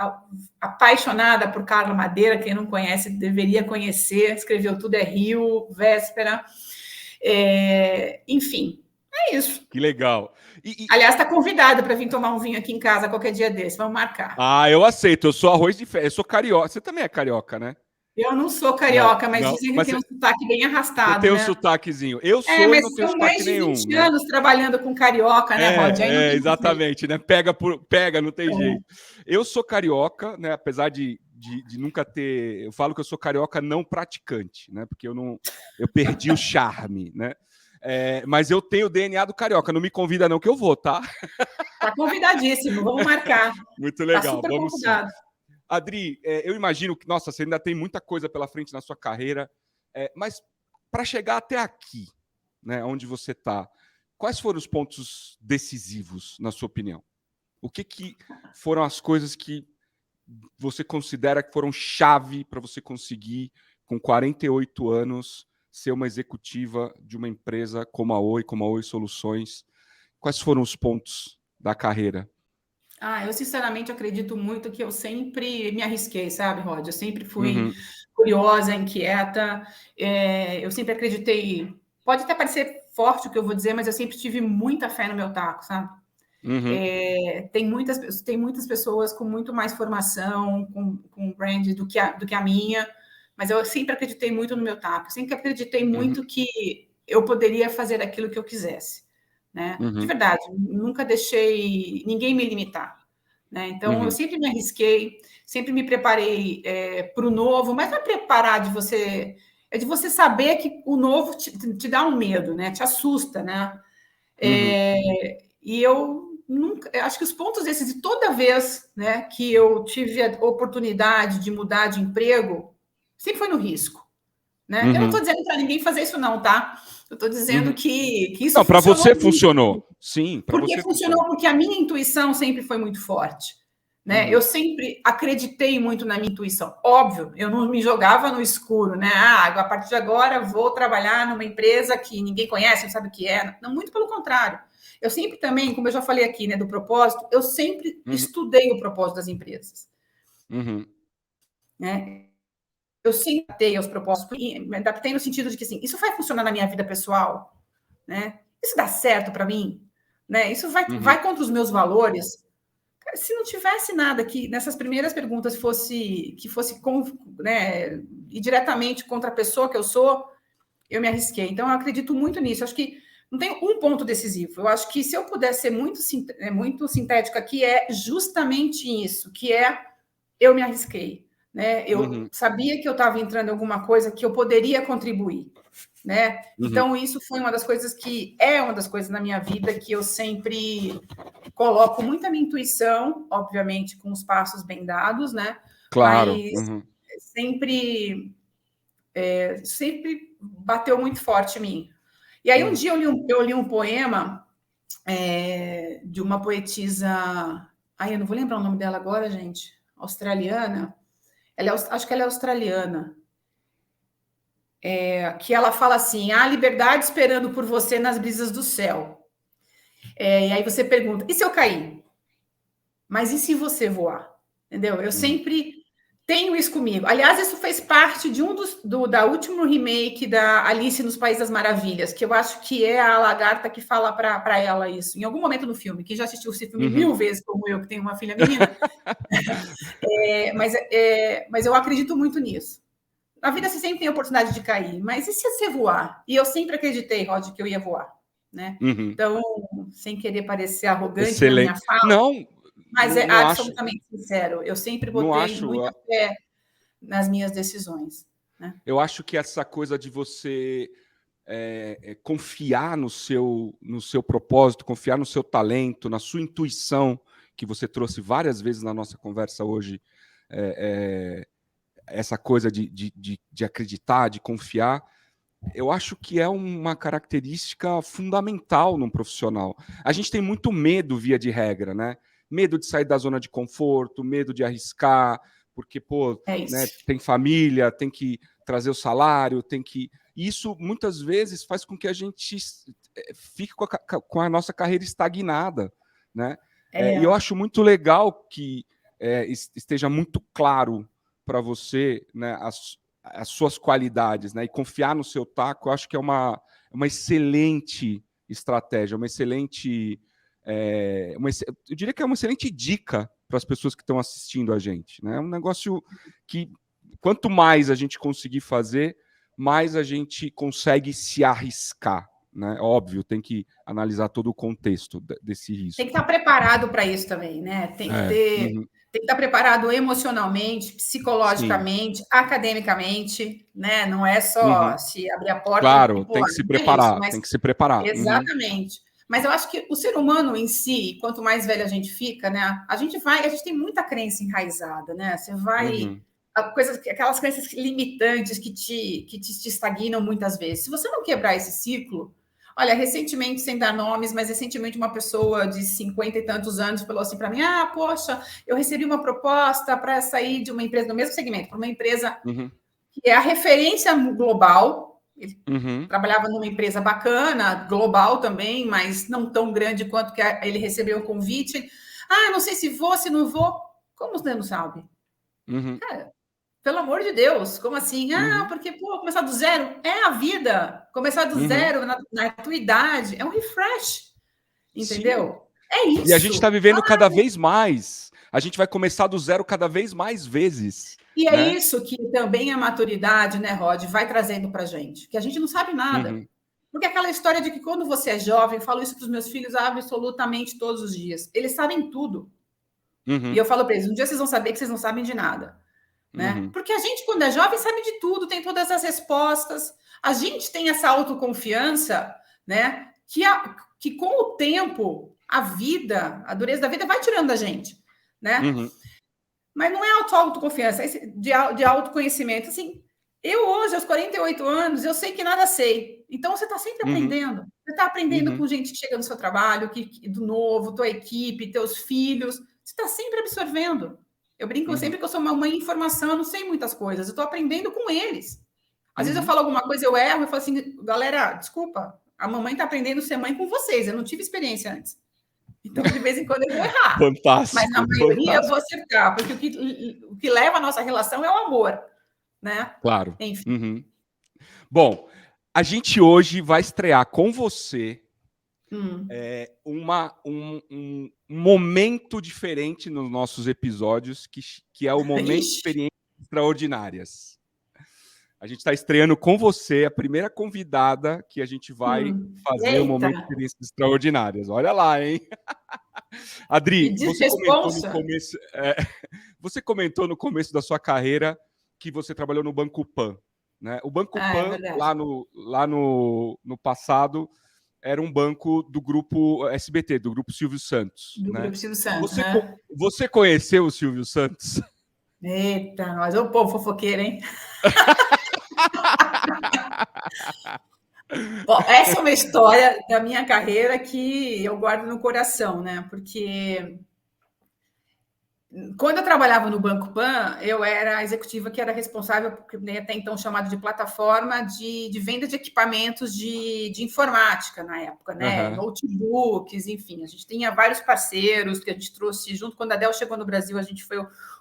apaixonada por Carla Madeira, quem não conhece deveria conhecer, escreveu Tudo é Rio, Véspera, enfim, é isso. Que legal. Aliás, está convidada para vir tomar um vinho aqui em casa qualquer dia desse, vamos marcar. Eu aceito, eu sou arroz de festa, eu sou carioca, você também é carioca, né? Eu não sou carioca, mas dizem que tem um sotaque bem arrastado, você tem um sotaquezinho. Eu sou e não tenho sotaque nenhum. Mais de 20 anos trabalhando com carioca, né, Rod? Exatamente, né? Pega, não tem jeito. Eu sou carioca, né? Apesar de nunca ter... Eu falo que eu sou carioca não praticante, né? Porque eu perdi o charme, né? Mas eu tenho o DNA do carioca. Não me convida não que eu vou, tá? Tá convidadíssimo, vamos marcar. Muito legal, tá super vamos convidado. Sim. Adri, eu imagino que, nossa, você ainda tem muita coisa pela frente na sua carreira, mas para chegar até aqui, né, onde você está, quais foram os pontos decisivos, na sua opinião? O que foram as coisas que você considera que foram chave para você conseguir, com 48 anos, ser uma executiva de uma empresa como a Oi Soluções? Quais foram os pontos da carreira? Eu sinceramente acredito muito que eu sempre me arrisquei, sabe, Rod? Eu sempre fui curiosa, inquieta, eu sempre acreditei, pode até parecer forte o que eu vou dizer, mas eu sempre tive muita fé no meu taco, sabe? Tem muitas pessoas com muito mais formação, com brand do que a minha, mas eu sempre acreditei muito no meu taco, sempre acreditei muito que eu poderia fazer aquilo que eu quisesse. Né? De verdade, nunca deixei ninguém me limitar. Né? Então, eu sempre me arrisquei, sempre me preparei para o novo, mas não é preparar de você saber que o novo te dá um medo, né? Te assusta. Né? E eu acho que os pontos desses, de toda vez, né, que eu tive a oportunidade de mudar de emprego, sempre foi no risco. Né? Eu não estou dizendo para ninguém fazer isso, não, tá? Eu estou dizendo que isso não, para você funcionou. Sim, para você funcionou. Porque a minha intuição sempre foi muito forte. né? Eu sempre acreditei muito na minha intuição. Óbvio, eu não me jogava no escuro, né? A partir de agora vou trabalhar numa empresa que ninguém conhece, não sabe o que é. Não, muito pelo contrário. Eu sempre também, como eu já falei aqui, né, do propósito, eu sempre estudei o propósito das empresas. Né? Eu sempre adaptei aos propósitos, me adaptei no sentido de que, assim, isso vai funcionar na minha vida pessoal, né? Isso dá certo para mim, né? Isso vai contra os meus valores. Cara, se não tivesse nada que nessas primeiras perguntas fosse né, ir diretamente contra a pessoa que eu sou, eu me arrisquei. Então, eu acredito muito nisso. Acho que não tem um ponto decisivo. Eu acho que se eu pudesse ser muito sintética aqui, é justamente isso, que é eu me arrisquei. Né? Eu sabia que eu estava entrando em alguma coisa que eu poderia contribuir. Né? Então, isso foi uma das coisas na minha vida que eu sempre coloco muito a minha intuição, obviamente, com os passos bem dados, né? Claro. Mas sempre bateu muito forte em mim. E aí, um dia eu li um poema de uma poetisa... eu não vou lembrar o nome dela agora, gente. Australiana. Acho que ela é australiana. Que ela fala assim: há liberdade esperando por você nas brisas do céu. E aí você pergunta: e se eu cair? Mas e se você voar? Entendeu? Eu sempre tenho isso comigo. Aliás, isso fez parte de da último remake da Alice nos Países das Maravilhas, que eu acho que é a lagarta que fala para ela isso. Em algum momento no filme, quem já assistiu esse filme 1000 vezes, como eu, que tenho uma filha menina, mas eu acredito muito nisso. Na vida você sempre tem a oportunidade de cair, mas e se você voar? E eu sempre acreditei, Rod, que eu ia voar. Né? Então, sem querer parecer arrogante Excelente. na minha fala, não, mas não, é absolutamente sincero. Eu sempre botei muita fé nas minhas decisões. Né? Eu acho que essa coisa de você confiar no seu propósito, confiar no seu talento, na sua intuição, que você trouxe várias vezes na nossa conversa hoje, essa coisa de acreditar, de confiar, eu acho que é uma característica fundamental num profissional. A gente tem muito medo, via de regra, né? Medo de sair da zona de conforto, medo de arriscar, porque, né, tem família, tem que trazer o salário, tem que... Isso, muitas vezes, faz com que a gente fique com a nossa carreira estagnada, né? E eu acho muito legal que esteja muito claro para você, né, as suas qualidades, né, e confiar no seu taco. Eu acho que é uma excelente estratégia, uma excelente... eu diria que é uma excelente dica para as pessoas que estão assistindo a gente. Né? É um negócio que, quanto mais a gente conseguir fazer, mais a gente consegue se arriscar. Né? Óbvio, tem que analisar todo o contexto desse risco. Tem que estar preparado para isso também, né? Tem que estar preparado emocionalmente, psicologicamente, sim, academicamente, né? Não é só se abrir a porta. Claro, tem que se preparar, tem que se preparar. Exatamente. Mas eu acho que o ser humano em si, quanto mais velho a gente fica, né? A gente tem muita crença enraizada, né? Você vai... aquelas crenças limitantes que te estagnam muitas vezes. Se você não quebrar esse ciclo... Olha, recentemente, sem dar nomes, mas recentemente uma pessoa de 50 e tantos anos falou assim para mim: poxa, eu recebi uma proposta para sair de uma empresa no mesmo segmento, para uma empresa que é a referência global. Ele trabalhava numa empresa bacana, global também, mas não tão grande quanto que ele recebeu o convite. Não sei se vou, se não vou. Como você não sabe? Cara, pelo amor de Deus, como assim? Porque, começar do zero é a vida. Começar do zero na tua idade é um refresh, entendeu? Sim. É isso. E a gente está vivendo cada vez mais. A gente vai começar do zero cada vez mais vezes. E é isso que também a maturidade, né, Rod, vai trazendo para a gente. Que a gente não sabe nada. Porque aquela história de que quando você é jovem, eu falo isso para os meus filhos absolutamente todos os dias. Eles sabem tudo. E eu falo para eles, um dia vocês vão saber que vocês não sabem de nada. Né? Porque a gente, quando é jovem, sabe de tudo, tem todas as respostas. A gente tem essa autoconfiança, né? Que com o tempo, a dureza da vida vai tirando da gente, né? Mas não é autoconfiança, é de autoconhecimento. Assim, eu hoje, aos 48 anos, eu sei que nada sei. Então, você está sempre aprendendo. Você está aprendendo com gente que chega no seu trabalho, do novo, tua equipe, teus filhos. Você está sempre absorvendo. Eu brinco sempre que eu sou uma mãe em informação, eu não sei muitas coisas, eu estou aprendendo com eles. Às vezes eu falo alguma coisa, eu erro, eu falo assim, galera, desculpa, a mamãe está aprendendo a ser mãe com vocês, eu não tive experiência antes. Então, de vez em quando eu vou errar. Fantástico. Mas na maioria eu vou acertar, porque o que leva a nossa relação é o amor, né? Claro. Enfim. Bom, a gente hoje vai estrear com você um momento diferente nos nossos episódios, que é o momento de experiências extraordinárias. A gente está estreando com você, a primeira convidada que a gente vai fazer o momento de experiências extraordinárias. Olha lá, hein? Adri, você comentou no começo da sua carreira que você trabalhou no Banco Pan, né? O Banco Pan, lá no passado, era um banco do grupo SBT, do grupo Silvio Santos. Grupo Silvio Santos. Você conheceu o Silvio Santos? Eita, nós é o povo fofoqueiro, hein? Bom, essa é uma história da minha carreira que eu guardo no coração, né? Porque quando eu trabalhava no Banco Pan, eu era a executiva que era responsável, até então chamado de plataforma de venda de equipamentos de informática na época, né? Notebooks, enfim. A gente tinha vários parceiros que a gente trouxe junto. Quando a Dell chegou no Brasil, a gente foi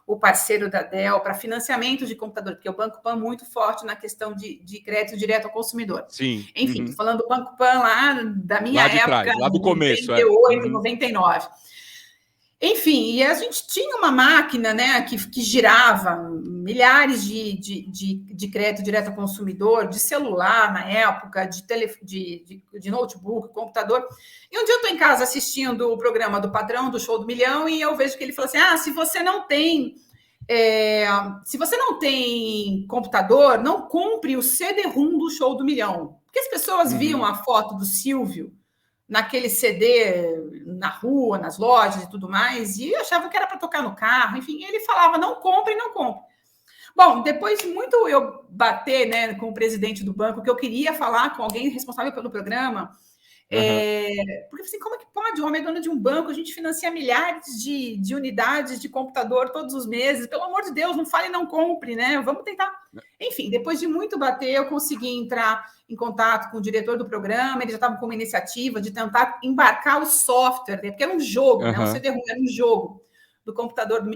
o parceiro da Dell para financiamento de computador, porque o Banco Pan é muito forte na questão de crédito direto ao consumidor. Sim. Enfim, falando do Banco Pan lá da minha época, trás, lá do começo, 98, 99. Enfim, e a gente tinha uma máquina, né, que girava milhares de crédito direto ao consumidor, de celular na época, de notebook, computador. E um dia eu estou em casa assistindo o programa do patrão do Show do Milhão e eu vejo que ele falou assim: se você não tem computador, não compre o CD-ROM do Show do Milhão. Porque as pessoas viam a foto do Silvio naquele CD na rua, nas lojas e tudo mais, e achavam que era para tocar no carro, enfim, ele falava, não compre, não compre. Bom, depois muito eu bater, né, com o presidente do banco, que eu queria falar com alguém responsável pelo programa, porque assim, como é que pode? O homem é dono de um banco, a gente financia milhares de unidades de computador todos os meses, pelo amor de Deus, não fale, não compre, né? Vamos tentar. Enfim, depois de muito bater, eu consegui entrar em contato com o diretor do programa, ele já estava com uma iniciativa de tentar embarcar o software, né? Porque era um jogo, né? O CD-ROM era um jogo do computador,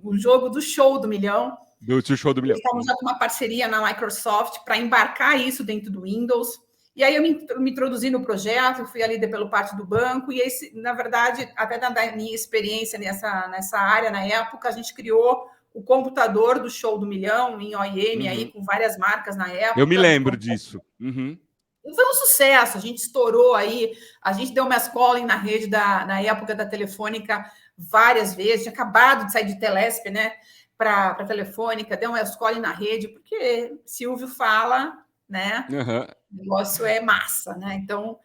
um jogo do Show do Milhão. Do Show do Milhão. Estávamos já com uma parceria na Microsoft para embarcar isso dentro do Windows. E aí eu me introduzi no projeto, fui a líder pelo parte do banco, e esse, na verdade, até da minha experiência nessa área na época, a gente criou o computador do Show do Milhão em OEM, aí, com várias marcas na época. Eu me lembro disso. Foi um sucesso, a gente estourou aí, a gente deu mass calling na rede na época da Telefônica várias vezes, tinha acabado de sair de Telesp, né, para Telefônica, deu mass calling na rede, porque Silvio fala, né, o negócio é massa, né, então...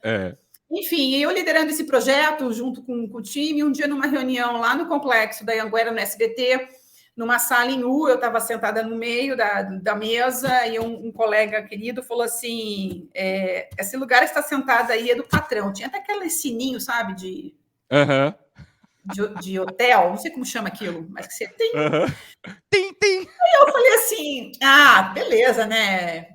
Enfim, eu liderando esse projeto junto com o time, um dia numa reunião lá no complexo da Anhanguera, no SBT, numa sala em U, eu estava sentada no meio da mesa e um colega querido falou assim, esse lugar que está sentada aí é do patrão. Tinha até aquele sininho, sabe, de hotel, não sei como chama aquilo, mas que você tem. Tem. Aí eu falei assim, beleza, né?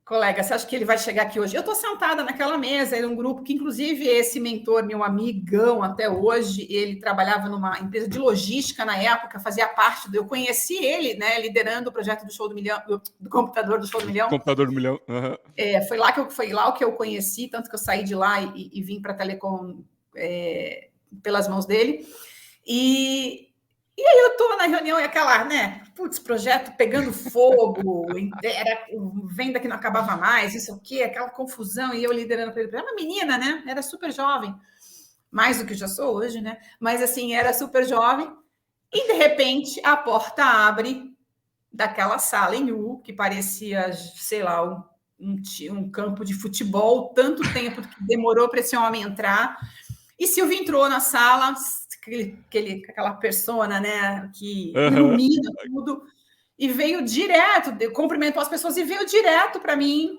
Colega, você acha que ele vai chegar aqui hoje? Eu estou sentada naquela mesa, era um grupo que, inclusive, esse mentor, meu amigão até hoje, ele trabalhava numa empresa de logística na época, fazia parte eu conheci ele, né, liderando o projeto do Show do Milhão, do computador do Show do Milhão. Computador do Milhão. Foi lá que eu conheci, tanto que eu saí de lá e vim para a Telecom pelas mãos dele. E aí eu estou na reunião e aquela, né? Putz, projeto pegando fogo, era venda que não acabava mais, isso aqui, aquela confusão, e eu liderando para ele. Era uma menina, né? Era super jovem, mais do que eu já sou hoje, né? Mas assim, era super jovem. E de repente a porta abre daquela sala em U, que parecia, sei lá, um campo de futebol, tanto tempo que demorou para esse homem entrar. E Silvio entrou na sala, aquela persona, né, que ilumina tudo, e veio direto, cumprimentou as pessoas e veio direto para mim,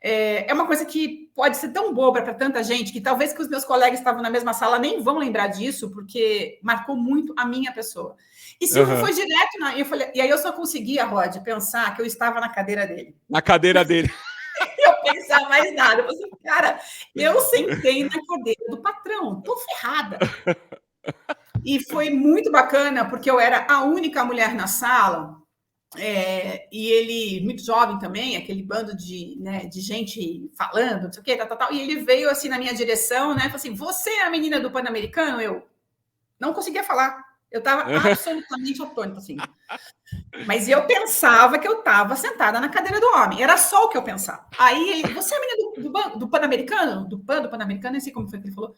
É uma coisa que pode ser tão boba para tanta gente que talvez que os meus colegas estavam na mesma sala nem vão lembrar disso, porque marcou muito a minha pessoa. E Silvio foi direto e aí eu só conseguia, Rod, pensar que eu estava na cadeira dele. Na cadeira dele. Eu pensar mais nada. Eu falei assim, cara, eu sentei na cadeira do patrão, tô ferrada. E foi muito bacana, porque eu era a única mulher na sala. E ele, muito jovem também, aquele bando de gente falando, não sei o quê, tal. E ele veio assim na minha direção, né? Falou assim: você é a menina do Pan-Americano? Eu não conseguia falar. Eu estava absolutamente atônita, assim. Mas eu pensava que eu estava sentada na cadeira do homem. Era só o que eu pensava. Aí ele, você é a menina do Pan-Americano? Do Pan-Americano, não sei como foi que ele falou.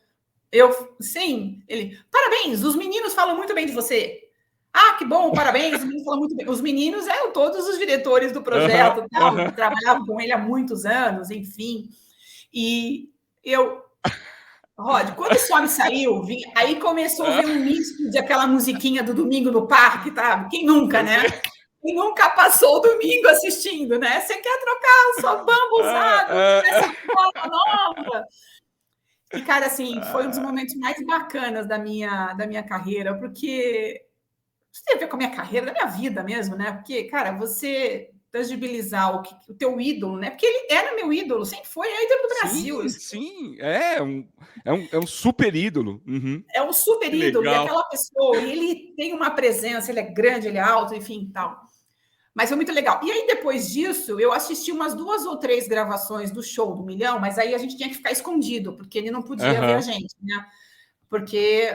Eu, sim. Ele, parabéns, os meninos falam muito bem de você. Ah, que bom, parabéns, os meninos falam muito bem. Os meninos eram todos os diretores do projeto, trabalhavam com ele há muitos anos, enfim. E eu, Rod, quando esse homem saiu, aí começou a ver um misto de aquela musiquinha do Domingo no Parque, tá? Quem nunca, né? Quem nunca passou o domingo assistindo, né? Você quer trocar a sua bamba usada, essa forma nova. E, cara, assim, foi um dos momentos mais bacanas da minha carreira, porque isso tem a ver com a minha carreira, da minha vida mesmo, né? Porque, cara, você tangibilizar o teu ídolo, né? Porque ele era meu ídolo, sempre foi, é ídolo do Brasil. Sim, é um super ídolo. Uhum. É um super Que ídolo, legal. e aquela pessoa, e ele tem uma presença, ele é grande, ele é alto, enfim, tal. Mas foi muito legal. E aí, depois disso, eu assisti umas 2 ou 3 gravações do show do Milhão, mas aí a gente tinha que ficar escondido, porque ele não podia ver a gente, né? Porque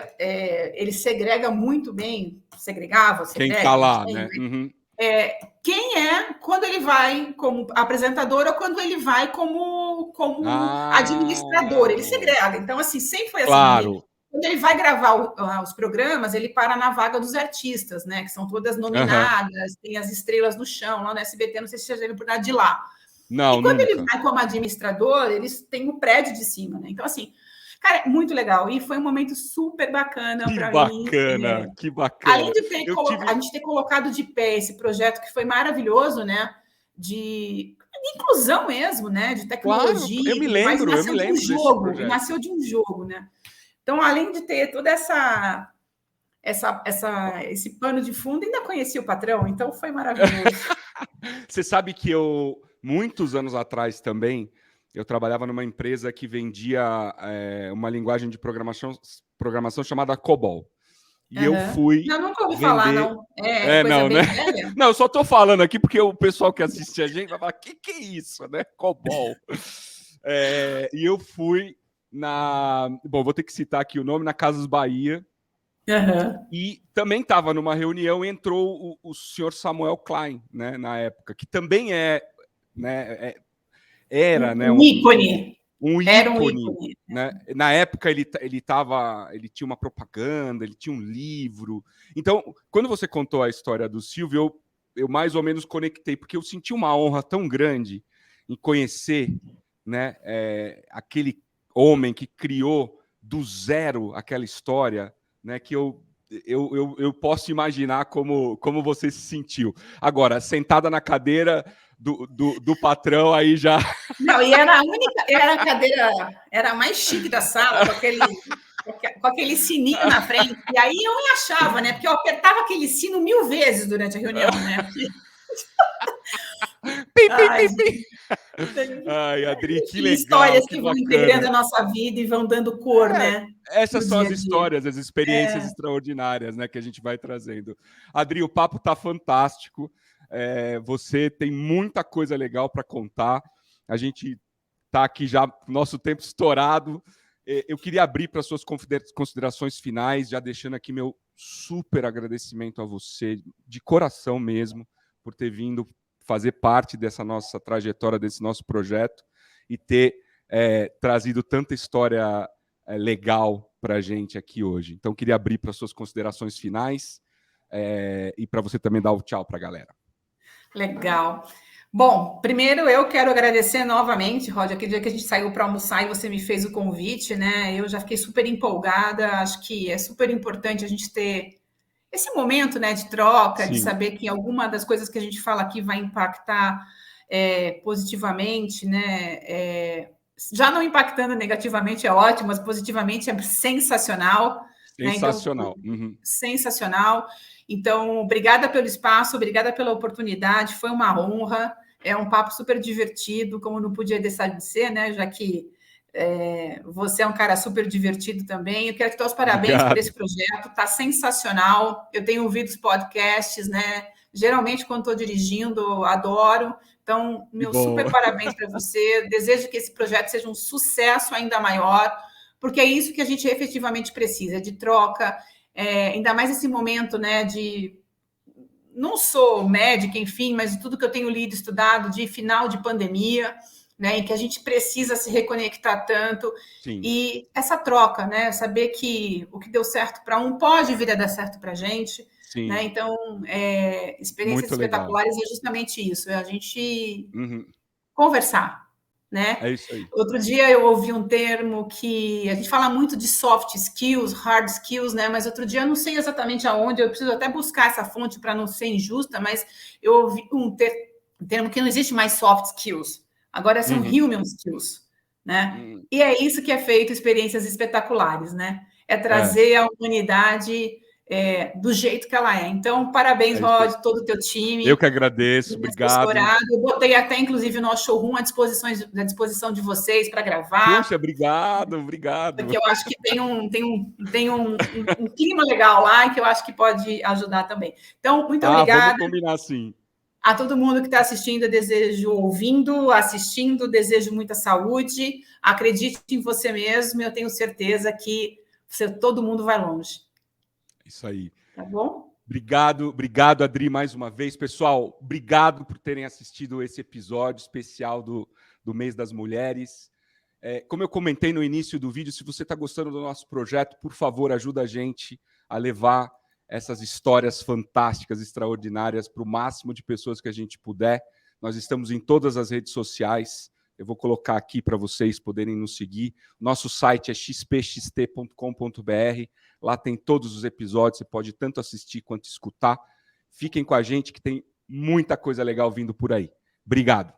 ele segrega muito bem, segrega, quem tá lá, né? Uhum. Quem é quando ele vai como apresentador ou quando ele vai como administrador, ele segrega. Então, assim, sempre foi assim. Claro. Quando ele vai gravar os programas, ele para na vaga dos artistas, né? Que são todas nominadas, tem as estrelas no chão, lá no SBT, não sei se vocês já viram por nada de lá. Não, e quando nunca. ele vai como administrador, eles têm o prédio de cima, né? Então, assim, cara, muito legal. E foi um momento super bacana para mim. Que bacana. Além de a gente ter colocado de pé esse projeto que foi maravilhoso, né? De inclusão mesmo, né? De tecnologia. Claro, eu me lembro de um jogo. Nasceu de um jogo, né? Então, além de ter toda esse pano de fundo, ainda conheci o patrão, então foi maravilhoso. Você sabe que muitos anos atrás também, eu trabalhava numa empresa que vendia uma linguagem de programação chamada COBOL. E eu fui. Não, nunca ouvi falar, não. Não, né? Velha. Não, eu só tô falando aqui porque o pessoal que assiste a gente vai falar: que é isso, né? COBOL. E eu fui Bom, vou ter que citar aqui o nome, na Casas Bahia. E também estava numa reunião, entrou o senhor Samuel Klein, né, na época, que também era um ícone. Era um ícone, né? Na época ele tinha uma propaganda, ele tinha um livro. Então, quando você contou a história do Silvio, eu mais ou menos conectei, porque eu senti uma honra tão grande em conhecer, né, aquele homem que criou do zero aquela história, né, que eu posso imaginar como você se sentiu. Agora, sentada na cadeira do patrão, aí já... Não, e era a cadeira, era a mais chique da sala, com aquele sininho na frente. E aí eu me achava, né? Porque eu apertava aquele sino 1000 vezes durante a reunião, né? Ai, Adri, que legal. Histórias que vão integrando a nossa vida e vão dando cor, né? Essas são as histórias, as experiências extraordinárias, né, que a gente vai trazendo. Adri, o papo tá fantástico. Você tem muita coisa legal para contar. A gente tá aqui já, nosso tempo estourado. Eu queria abrir para suas considerações finais, já deixando aqui meu super agradecimento a você, de coração mesmo, por ter vindo fazer parte dessa nossa trajetória, desse nosso projeto e ter trazido tanta história legal para a gente aqui hoje. Então, queria abrir para suas considerações finais e para você também dar o tchau para a galera. Legal. Bom, primeiro eu quero agradecer novamente, Rod, aquele dia que a gente saiu para almoçar e você me fez o convite, né? Eu já fiquei super empolgada, acho que é super importante a gente ter esse momento, né, de troca, de saber que alguma das coisas que a gente fala aqui vai impactar positivamente, né? Já não impactando negativamente é ótimo, mas positivamente é sensacional. Sensacional. Né? Então, sensacional. Então, obrigada pelo espaço, obrigada pela oportunidade, foi uma honra. É um papo super divertido, como não podia deixar de ser, né? Já que você é um cara super divertido também. Eu quero te dar os parabéns por esse projeto, está sensacional. Eu tenho ouvido os podcasts, né? Geralmente, quando estou dirigindo, adoro. Então, meu super parabéns para você. Desejo que esse projeto seja um sucesso ainda maior, porque é isso que a gente efetivamente precisa, de troca, ainda mais esse momento, né, de... Não sou médica, enfim, mas de tudo que eu tenho lido, estudado, de final de pandemia, né, em que a gente precisa se reconectar tanto. Sim. E essa troca, né, saber que o que deu certo para um pode vir a dar certo para a gente. Sim. Né? Então, experiências muito espetaculares legal. É justamente isso, é a gente conversar. Né? É isso aí. Outro dia eu ouvi um termo que a gente fala muito de soft skills, hard skills, né? Mas outro dia eu não sei exatamente aonde, eu preciso até buscar essa fonte para não ser injusta, mas eu ouvi um termo que não existe mais soft skills, agora são human skills, né? E é isso que é feito experiências espetaculares, né? É trazer a humanidade do jeito que ela é. Então, parabéns, Rod, todo o teu time. Eu que agradeço, obrigado. Eu botei até, inclusive, o nosso showroom à disposição de vocês para gravar. Poxa, obrigado. Porque eu acho que tem um clima legal lá e que eu acho que pode ajudar também. Então, muito obrigada. Vamos combinar sim. A todo mundo que está assistindo, eu desejo assistindo, desejo muita saúde. Acredite em você mesmo, eu tenho certeza que todo mundo vai longe. Isso aí. Tá bom? Obrigado, Adri, mais uma vez. Pessoal, obrigado por terem assistido esse episódio especial do Mês das Mulheres. Como eu comentei no início do vídeo, se você está gostando do nosso projeto, por favor, ajuda a gente a levar essas histórias fantásticas, extraordinárias, para o máximo de pessoas que a gente puder. Nós estamos em todas as redes sociais. Eu vou colocar aqui para vocês poderem nos seguir. Nosso site é xpxt.com.br. Lá tem todos os episódios, você pode tanto assistir quanto escutar. Fiquem com a gente que tem muita coisa legal vindo por aí. Obrigado.